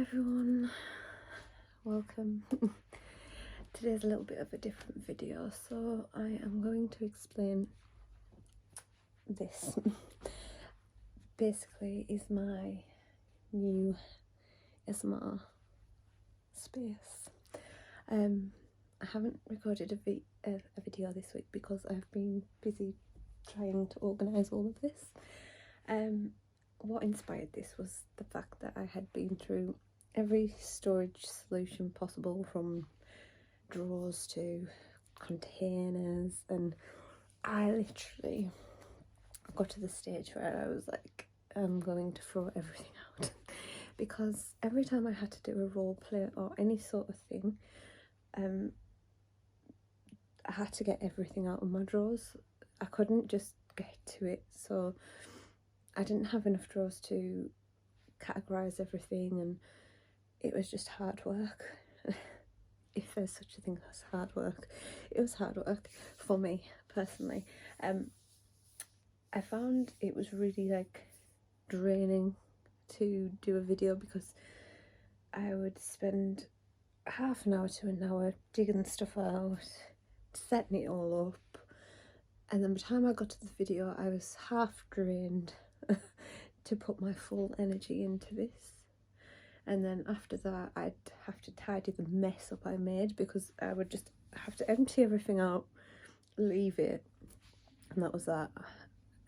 Hello everyone, welcome. Today's a little bit of a different video, so I am going to explain this. Basically is my new ASMR space. I haven't recorded a video this week because I've been busy trying to organise all of this. What inspired this was the fact that I had been through every storage solution possible, from drawers to containers, and I literally got to the stage where I was like, I'm going to throw everything out. Because every time I had to do a role play or any sort of thing, I had to get everything out of my drawers. I couldn't just get to it, so I didn't have enough drawers to categorise everything, and it was just hard work. If there's such a thing as hard work, it was hard work for me personally. I found it was really like draining to do a video because I would spend half an hour to an hour digging stuff out, setting it all up, and then by the time I got to the video I was half drained to put my full energy into this. And then after that I'd have to tidy the mess up I made, because I would just have to empty everything out, leave it, and that was that.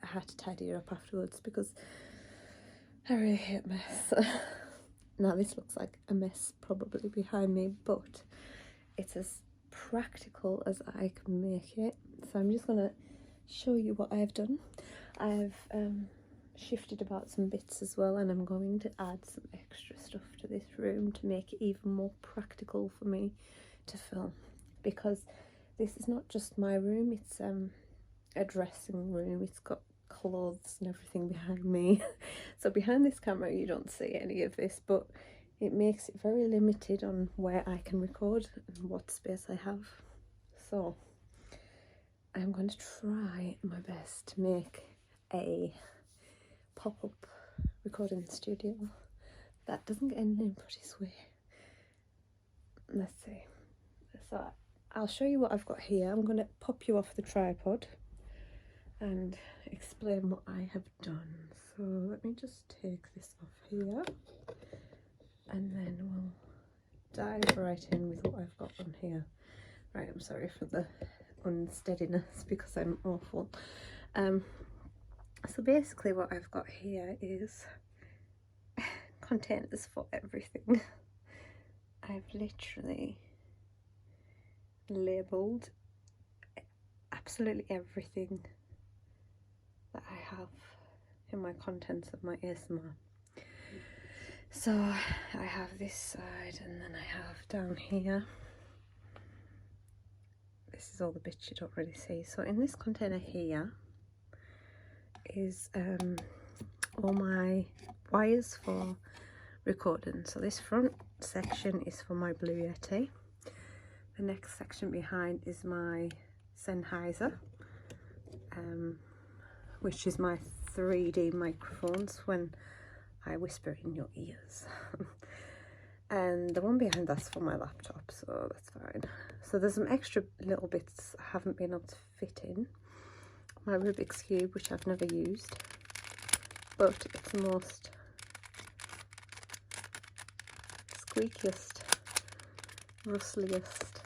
I had to tidy it up afterwards because I really hate mess. Now this looks like a mess probably behind me, but it's as practical as I can make it. So I'm just gonna show you what I've done. I've shifted about some bits as well, and I'm going to add some extra stuff to this room to make it even more practical for me to film, because this is not just my room, it's a dressing room. It's got clothes and everything behind me. So behind this camera you don't see any of this, but it makes it very limited on where I can record and what space I have. So I'm going to try my best to make a pop-up recording studio that doesn't get in anybody's way. Let's see. So I'll show you what I've got here. I'm going to pop you off the tripod and explain what I have done. So let me just take this off here, and then we'll dive right in with what I've got on here. Right, I'm sorry for the unsteadiness because I'm awful. So basically what I've got here is containers for everything. I've literally labelled absolutely everything that I have in my contents of my ASMR. So I have this side, and then I have down here, this is all the bits you don't really see. So in this container here is all my wires for recording. So this front section is for my Blue Yeti. The next section behind is my Sennheiser, which is my 3D microphones when I whisper in your ears. And the one behind that's for my laptop, so that's fine. So there's some extra little bits I haven't been able to fit in. My Rubik's Cube, which I've never used, but it's the most squeakiest, rustliest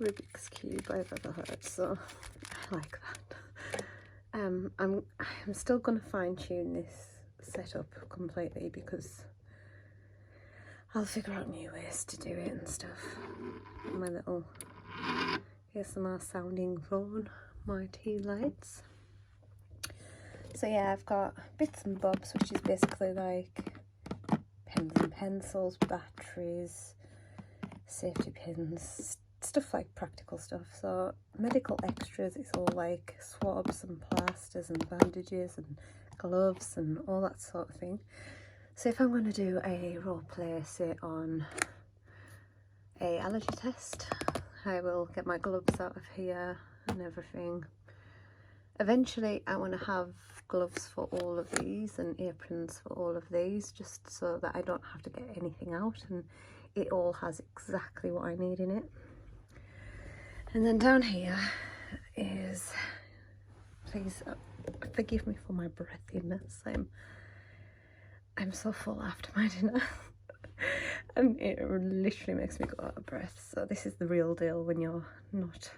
Rubik's Cube I've ever heard, so I like that. I'm still going to fine-tune this setup completely, because I'll figure out new ways to do it and stuff. My little ASMR sounding phone, my tea lights. So yeah, I've got bits and bobs, which is basically like pens and pencils, batteries, safety pins, stuff like practical stuff. So medical extras, it's all like swabs and plasters and bandages and gloves and all that sort of thing. So if I'm going to do a role play, say on a allergy test, I will get my gloves out of here and everything, Eventually I want to have gloves for all of these and aprons for all of these, just so that I don't have to get anything out and it all has exactly what I need in it. And then down here is, please forgive me for my breathiness, I'm so full after my dinner and it literally makes me go out of breath. So this is the real deal when you're not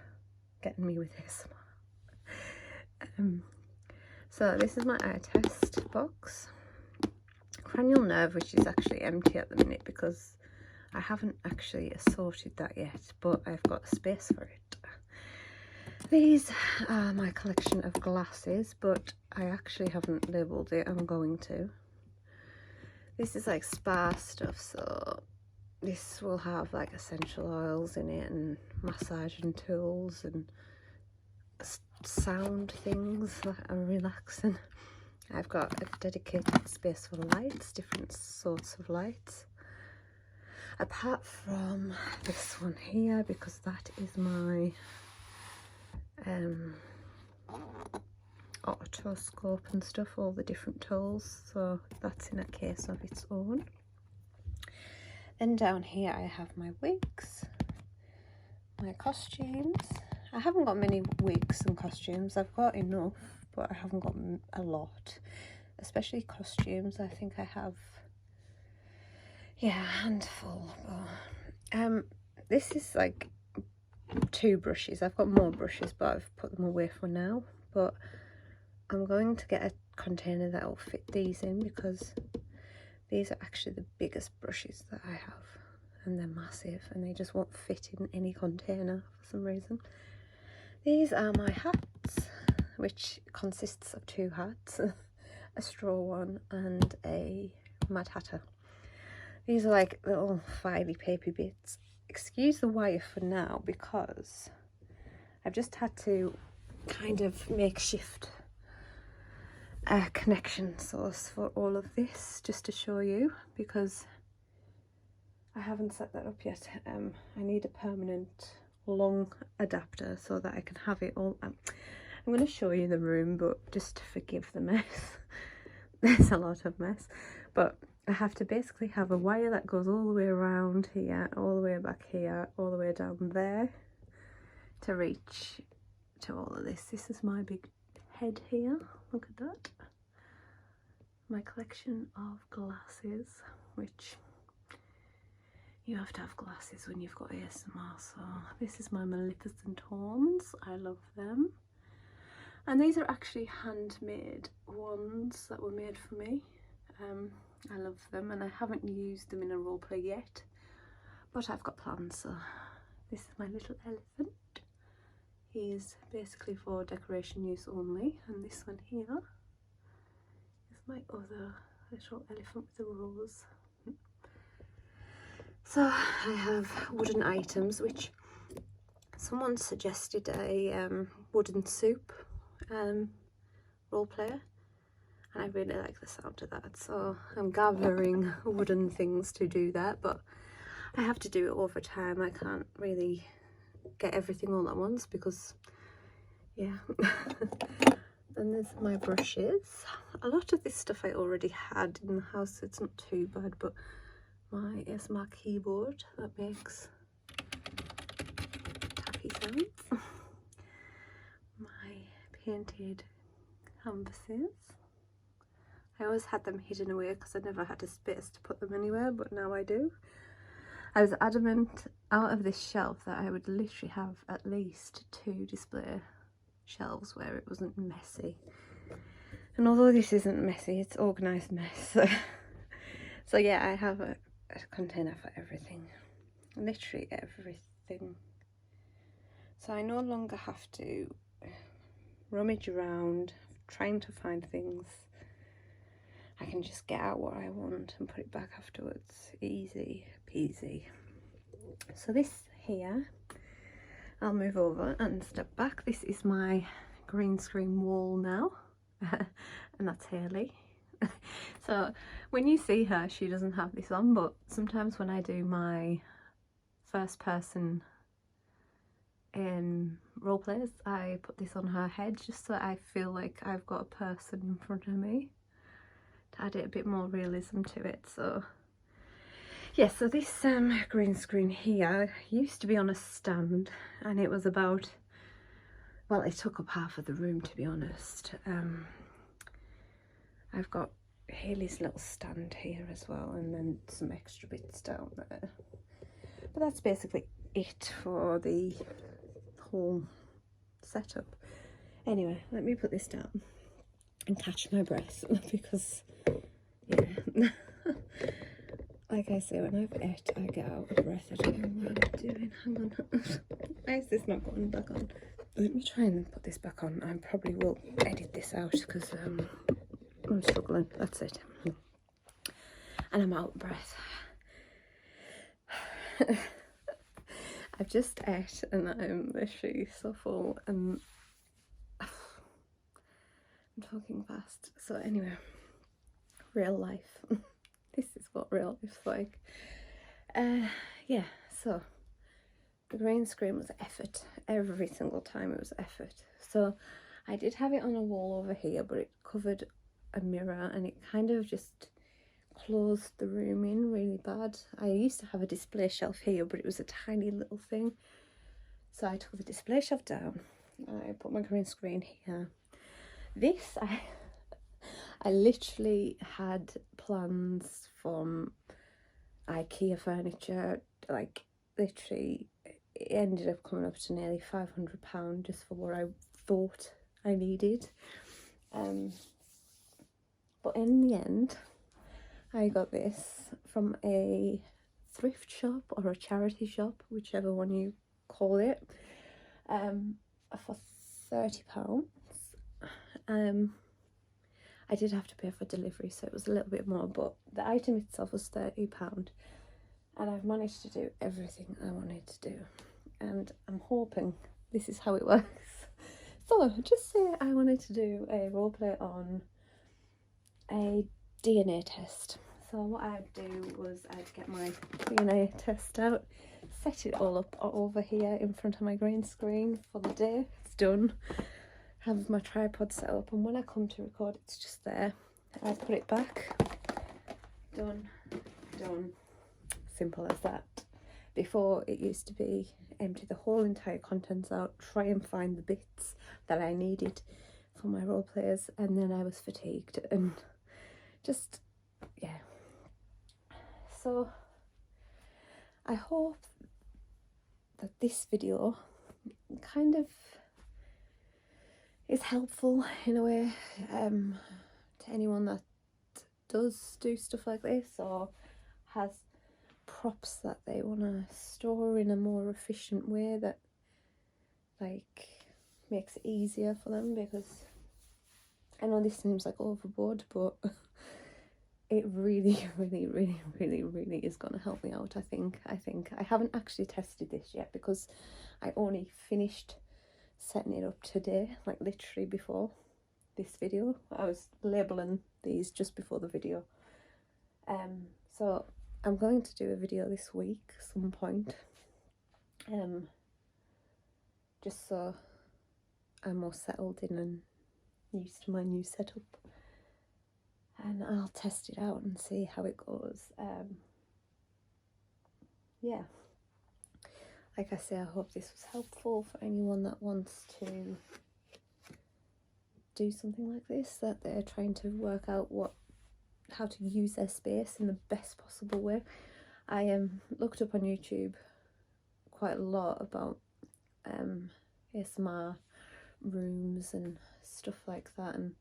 getting me with this. So this is my eye test box. Cranial nerve, which is actually empty at the minute because I haven't actually assorted that yet, but I've got space for it. These are my collection of glasses, but I actually haven't labelled it. I'm going to. This is like spa stuff, so this will have like essential oils in it and massaging tools and sound things that are relaxing. I've got a dedicated space for lights, different sorts of lights, apart from this one here, because that is my otoscope and stuff, all the different tools, so that's in a case of its own. Then down here I have my wigs, my costumes. I haven't got many wigs and costumes. I've got enough, but I haven't got a lot, especially costumes. I think I have, yeah, a handful. But this is like 2 brushes. I've got more brushes, but I've put them away for now. But I'm going to get a container that will fit these in, because these are actually the biggest brushes that I have, and they're massive and they just won't fit in any container for some reason. These are my hats, which consists of 2 hats, a straw one and a Mad Hatter. These are like little filey paper bits. Excuse the wire for now, because I've just had to kind of makeshift a connection source for all of this, just to show you, because I haven't set that up yet. I need a permanent long adapter so that I can have it all. I'm going to show you the room, but just forgive the mess. There's a lot of mess, but I have to basically have a wire that goes all the way around here, all the way back here, all the way down there to reach to all of this. This is my big head here, look at that. My collection of glasses, which you have to have glasses when you've got ASMR, so this is my Maleficent horns. I love them. And these are actually handmade ones that were made for me. I love them, and I haven't used them in a roleplay yet, but I've got plans. So this is my little elephant. He's basically for decoration use only, and this one here is my other little elephant with a rose. So I have wooden items, which someone suggested a wooden soup role player, and I really like the sound of that, so I'm gathering wooden things to do that, but I have to do it over time. I can't really get everything all at once because, yeah. Then there's my brushes. A lot of this stuff I already had in the house, so it's not too bad, but my ASMR keyboard that makes tappy sounds. My painted canvases. I always had them hidden away because I never had a space to put them anywhere, but now I do. I was adamant out of this shelf that I would literally have at least 2 display shelves where it wasn't messy. And although this isn't messy, it's organised mess. So yeah, I have a container for everything, literally everything. So I no longer have to rummage around trying to find things. I can just get out what I want and put it back afterwards. Easy peasy. So this here, I'll move over and step back. This is my green screen wall now, and that's Hayley. So when you see her, she doesn't have this on, but sometimes when I do my first person in role plays, I put this on her head just so I feel like I've got a person in front of me to add it a bit more realism to it. So yeah, so this green screen here used to be on a stand, and it was about, well, it took up half of the room, to be honest. I've got Haley's little stand here as well, and then some extra bits down there. But that's basically it for the whole setup. Anyway, let me put this down and catch my breath because, yeah, like I say, when I've ate, I get out of breath. I don't know what I'm doing. Hang on. Why is this not going back on? Let me try and put this back on. I probably will edit this out because I'm struggling. That's it. And I'm out of breath. I've just ate and I'm literally so full and I'm talking fast. So anyway, real life. This is what real life's like. Yeah, so the green screen was effort. Every single time it was effort. So I did have it on a wall over here, but it covered a mirror and it kind of just closed the room in really bad. I used to have a display shelf here, but it was a tiny little thing. So I took the display shelf down. I put my green screen here. This, I literally had plans from IKEA furniture, like literally it ended up coming up to nearly £500 just for what I thought I needed. But in the end, I got this from a thrift shop or a charity shop, whichever one you call it, for £30. I did have to pay for delivery, so it was a little bit more, but the item itself was £30, and I've managed to do everything I wanted to do, and I'm hoping this is how it works. So just say I wanted to do a roleplay on a DNA test. So what I'd do was I'd get my DNA test out, set it all up over here in front of my green screen for the day. It's done. Have my tripod set up, and when I come to record, it's just there. I put it back. Done. Done. Simple as that. Before, it used to be empty the whole entire contents out, try and find the bits that I needed for my role plays, and then I was fatigued and just, yeah. So I hope that this video kind of is helpful in a way to anyone that does do stuff like this or has props that they want to store in a more efficient way that like makes it easier for them, because I know this seems like overboard, but it really is going to help me out. I think I haven't actually tested this yet because I only finished setting it up today, like literally before this video. I was labeling these just before the video. So I'm going to do a video this week some point, just so I'm more settled in and used to my new setup, and I'll test it out and see how it goes. Yeah, like I say, I hope this was helpful for anyone that wants to do something like this, that they're trying to work out how to use their space in the best possible way. I looked up on YouTube quite a lot about ASMR rooms and stuff like that, and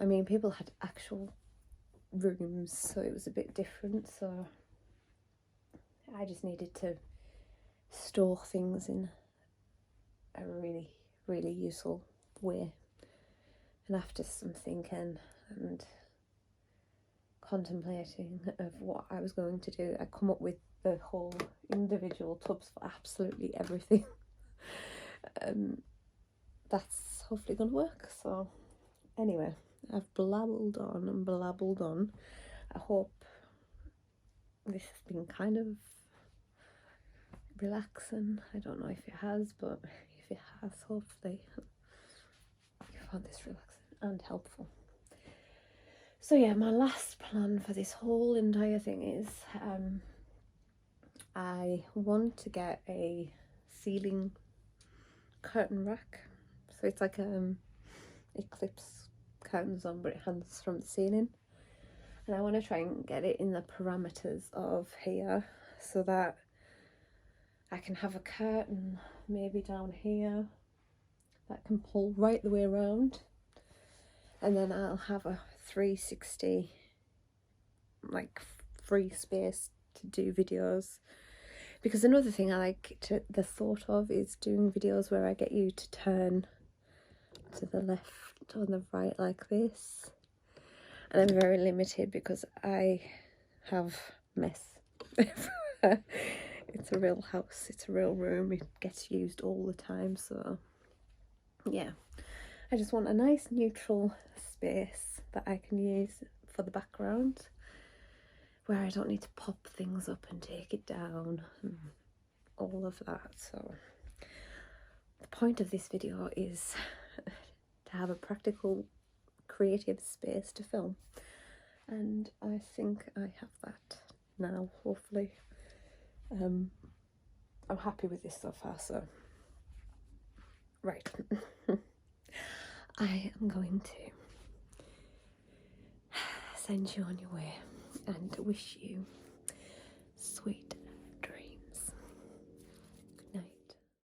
I mean, people had actual rooms, so it was a bit different. So I just needed to store things in a really useful way, and after some thinking and contemplating of what I was going to do, I come up with the whole individual tubs for absolutely everything. That's hopefully gonna work. So anyway, I've blabbled on and blabbled on. I hope this has been kind of relaxing. I don't know if it has, but if it has, hopefully you found this relaxing and helpful. So yeah, my last plan for this whole entire thing is I want to get a ceiling curtain rack. So it's like it clips curtains on, but it hangs from the ceiling. And I want to try and get it in the parameters of here so that I can have a curtain maybe down here that can pull right the way around, and then I'll have a 360 like free space to do videos. Because another thing I like the thought of is doing videos where I get you to turn to the left or the right like this. And I'm very limited because I have mess everywhere. It's a real house, it's a real room, it gets used all the time. So yeah, I just want a nice neutral space that I can use for the background, where I don't need to pop things up and take it down and all of that. So the point of this video is to have a practical, creative space to film, and I think I have that now, hopefully. I'm happy with this so far. So right, I am going to send you on your way and wish you sweet